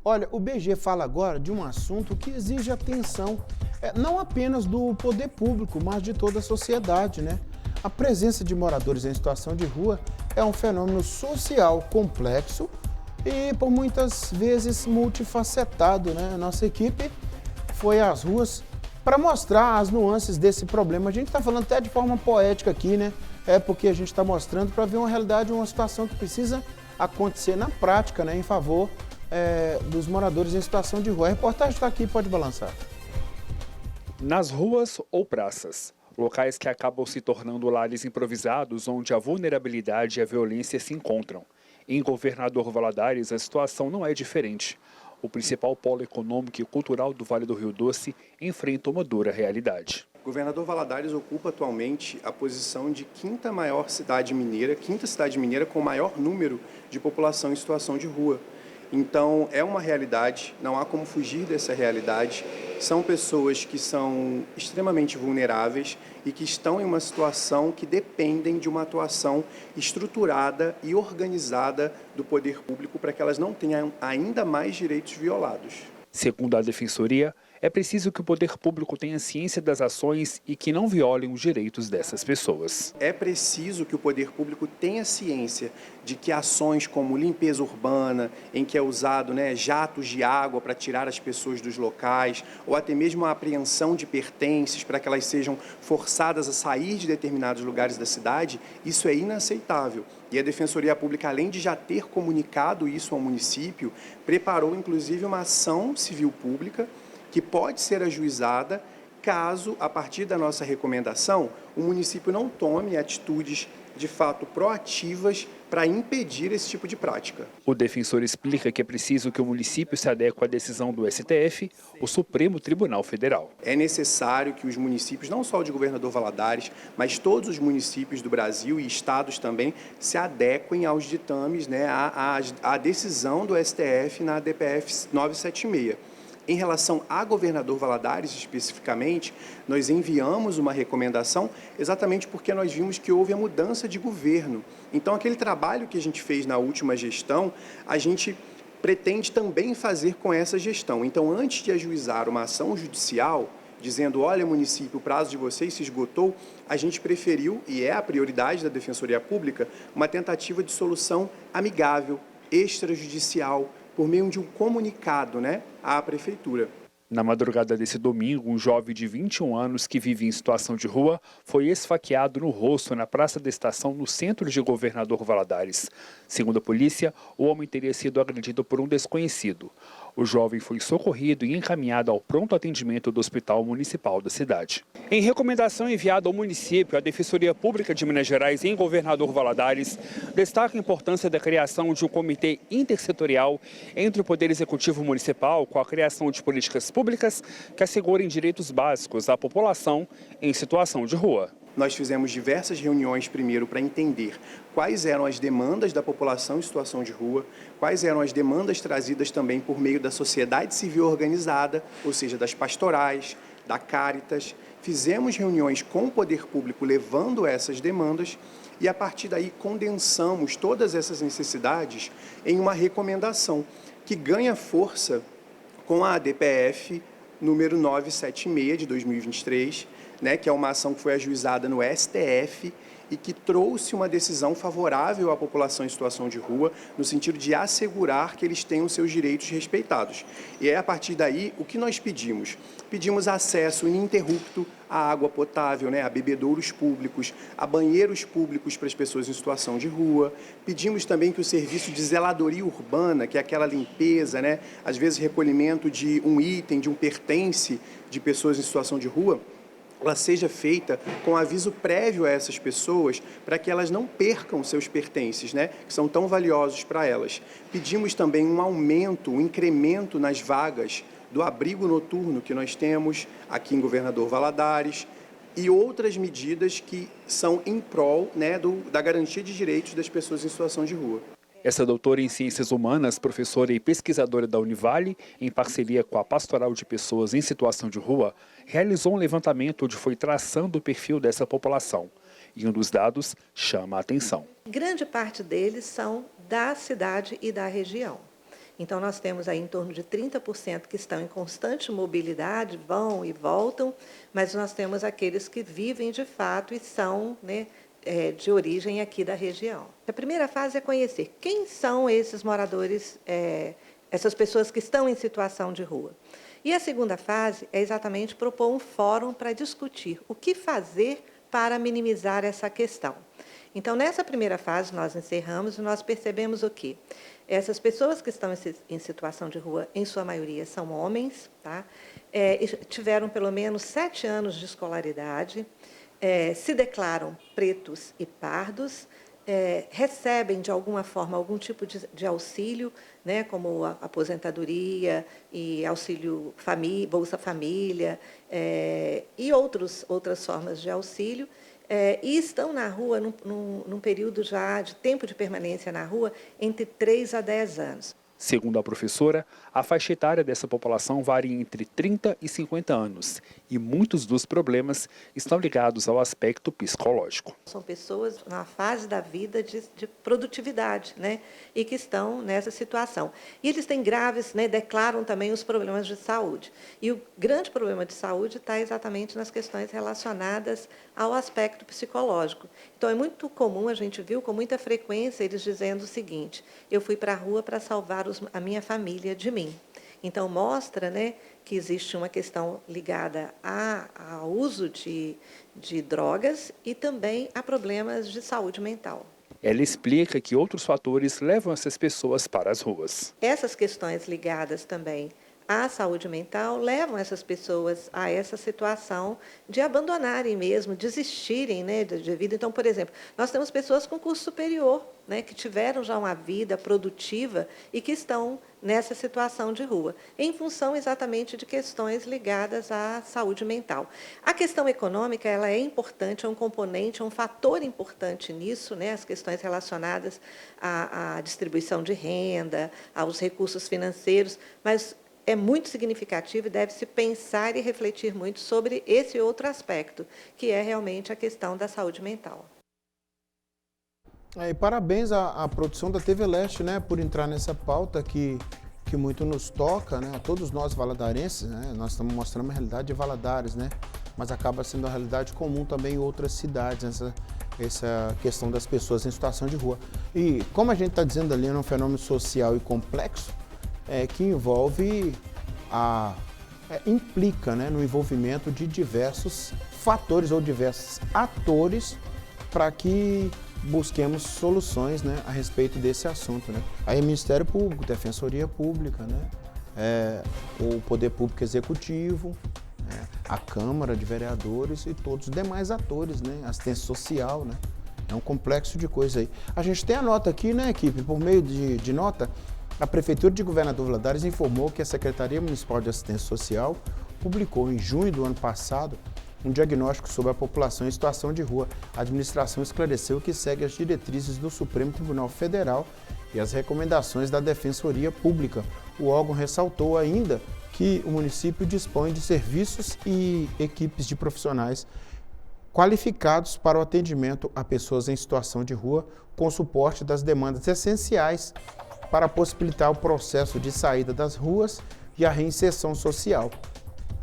Olha, o BG fala agora de um assunto que exige atenção, não apenas do poder público, mas de toda a sociedade, né? A presença de moradores em situação de rua é um fenômeno social complexo e, por muitas vezes, multifacetado, né? Nossa equipe foi às ruas para mostrar as nuances desse problema. A gente está falando até de forma poética aqui, né? É porque a gente está mostrando para ver uma realidade, uma situação que precisa acontecer na prática, né? Em favor dos moradores em situação de rua. A reportagem está aqui, pode balançar. Nas ruas ou praças, locais que acabam se tornando lares improvisados onde a vulnerabilidade e a violência se encontram. Em Governador Valadares, a situação não é diferente. O principal polo econômico e cultural do Vale do Rio Doce enfrenta uma dura realidade. Governador Valadares ocupa atualmente a posição de quinta cidade mineira com maior número de população em situação de rua. Então, é uma realidade, não há como fugir dessa realidade. São pessoas que são extremamente vulneráveis e que estão em uma situação que dependem de uma atuação estruturada e organizada do poder público para que elas não tenham ainda mais direitos violados. Segundo a Defensoria, é preciso que o poder público tenha ciência das ações e que não violem os direitos dessas pessoas. É preciso que o poder público tenha ciência de que ações como limpeza urbana, em que é usado jatos de água para tirar as pessoas dos locais, ou até mesmo a apreensão de pertences para que elas sejam forçadas a sair de determinados lugares da cidade, isso é inaceitável. E a Defensoria Pública, além de já ter comunicado isso ao município, preparou inclusive uma ação civil pública que pode ser ajuizada caso, a partir da nossa recomendação, o município não tome atitudes de fato proativas para impedir esse tipo de prática. O defensor explica que é preciso que o município se adeque à decisão do STF, o Supremo Tribunal Federal. É necessário que os municípios, não só o de Governador Valadares, mas todos os municípios do Brasil e estados também, se adequem aos ditames, à decisão do STF na DPF 976. Em relação a Governador Valadares, especificamente, nós enviamos uma recomendação exatamente porque nós vimos que houve a mudança de governo. Então, aquele trabalho que a gente fez na última gestão, a gente pretende também fazer com essa gestão. Então, antes de ajuizar uma ação judicial, dizendo, olha, município, o prazo de vocês se esgotou, a gente preferiu, e é a prioridade da Defensoria Pública, uma tentativa de solução amigável, extrajudicial, por meio de um comunicado à Prefeitura. Na madrugada desse domingo, um jovem de 21 anos que vive em situação de rua foi esfaqueado no rosto na Praça da Estação, no centro de Governador Valadares. Segundo a polícia, o homem teria sido agredido por um desconhecido. O jovem foi socorrido e encaminhado ao pronto atendimento do Hospital Municipal da cidade. Em recomendação enviada ao município, a Defensoria Pública de Minas Gerais, em Governador Valadares, destaca a importância da criação de um comitê intersetorial entre o Poder Executivo Municipal com a criação de políticas públicas que assegurem direitos básicos à população em situação de rua. Nós fizemos diversas reuniões primeiro para entender quais eram as demandas da população em situação de rua, quais eram as demandas trazidas também por meio da sociedade civil organizada, ou seja, das pastorais, da Cáritas. Fizemos reuniões com o poder público levando essas demandas e, a partir daí, condensamos todas essas necessidades em uma recomendação que ganha força com a DPF número 976 de 2023, que é uma ação que foi ajuizada no STF e que trouxe uma decisão favorável à população em situação de rua, no sentido de assegurar que eles tenham seus direitos respeitados. E a partir daí, o que nós pedimos? Pedimos acesso ininterrupto à água potável, a bebedouros públicos, a banheiros públicos para as pessoas em situação de rua. Pedimos também que o serviço de zeladoria urbana, que é aquela limpeza, às vezes recolhimento de um item, de um pertence de pessoas em situação de rua, ela seja feita com aviso prévio a essas pessoas para que elas não percam seus pertences, que são tão valiosos para elas. Pedimos também um aumento, um incremento nas vagas do abrigo noturno que nós temos aqui em Governador Valadares e outras medidas que são em prol da garantia de direitos das pessoas em situação de rua. Essa doutora em Ciências Humanas, professora e pesquisadora da Univale, em parceria com a Pastoral de Pessoas em Situação de Rua, realizou um levantamento onde foi traçando o perfil dessa população. E um dos dados chama a atenção. Grande parte deles são da cidade e da região. Então, nós temos aí em torno de 30% que estão em constante mobilidade, vão e voltam, mas nós temos aqueles que vivem de fato e são, né, de origem aqui da região. A primeira fase é conhecer quem são esses moradores, essas pessoas que estão em situação de rua. E a segunda fase é exatamente propor um fórum para discutir o que fazer para minimizar essa questão. Então, nessa primeira fase, nós encerramos e nós percebemos o quê? Essas pessoas que estão em situação de rua, em sua maioria, são homens, tá? Tiveram pelo menos 7 anos de escolaridade, se declaram pretos e pardos, recebem, de alguma forma, algum tipo de auxílio, né, como a aposentadoria e auxílio Bolsa Família e outras formas de auxílio, e estão na rua num período já de tempo de permanência na rua entre 3 a 10 anos. Segundo a professora, a faixa etária dessa população varia entre 30 e 50 anos e muitos dos problemas estão ligados ao aspecto psicológico. São pessoas na fase da vida de produtividade, né, e que estão nessa situação. E eles têm graves, né, declaram também os problemas de saúde. E o grande problema de saúde está exatamente nas questões relacionadas ao aspecto psicológico. Então, é muito comum, a gente viu com muita frequência eles dizendo o seguinte: eu fui para a rua para salvar a minha família de mim. Então, mostra, né, que existe uma questão ligada ao uso de drogas e também a problemas de saúde mental. Ela explica que outros fatores levam essas pessoas para as ruas. Essas questões ligadas também à saúde mental levam essas pessoas a essa situação de abandonarem mesmo, desistirem, né, de vida. Então, por exemplo, nós temos pessoas com curso superior, né, que tiveram já uma vida produtiva e que estão nessa situação de rua, em função exatamente de questões ligadas à saúde mental. A questão econômica, ela é importante, é um componente, é um fator importante nisso, né, as questões relacionadas à distribuição de renda, aos recursos financeiros, mas é muito significativo e deve-se pensar e refletir muito sobre esse outro aspecto, que é realmente a questão da saúde mental. E parabéns à produção da TV Leste, né, por entrar nessa pauta que muito nos toca, né, a todos nós valadarenses, né, nós estamos mostrando a realidade de Valadares, né, mas acaba sendo a realidade comum também em outras cidades, essa questão das pessoas em situação de rua. E como a gente está dizendo ali, é um fenômeno social e complexo, que envolve, implica, né, no envolvimento de diversos fatores ou diversos atores para que busquemos soluções, né, a respeito desse assunto, né. Aí Ministério Público, Defensoria Pública, né, o Poder Público Executivo, né, a Câmara de Vereadores e todos os demais atores, né, assistência social, né. É um complexo de coisa aí. A gente tem a nota aqui, né, equipe, por meio de nota. A Prefeitura de Governador Valadares informou que a Secretaria Municipal de Assistência Social publicou em junho do ano passado um diagnóstico sobre a população em situação de rua. A administração esclareceu que segue as diretrizes do Supremo Tribunal Federal e as recomendações da Defensoria Pública. O órgão ressaltou ainda que o município dispõe de serviços e equipes de profissionais qualificados para o atendimento a pessoas em situação de rua, com suporte das demandas essenciais para possibilitar o processo de saída das ruas e a reinserção social.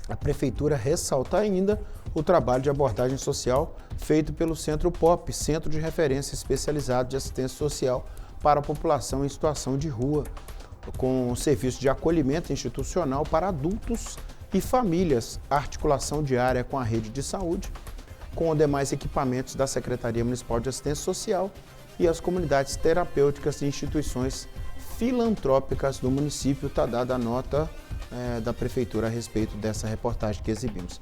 A Prefeitura ressalta ainda o trabalho de abordagem social feito pelo Centro POP, Centro de Referência Especializado de Assistência Social para a População em Situação de Rua, com serviço de acolhimento institucional para adultos e famílias, articulação diária com a rede de saúde, com os demais equipamentos da Secretaria Municipal de Assistência Social e as comunidades terapêuticas e instituições filantrópicas do município. Está dada a nota da Prefeitura a respeito dessa reportagem que exibimos.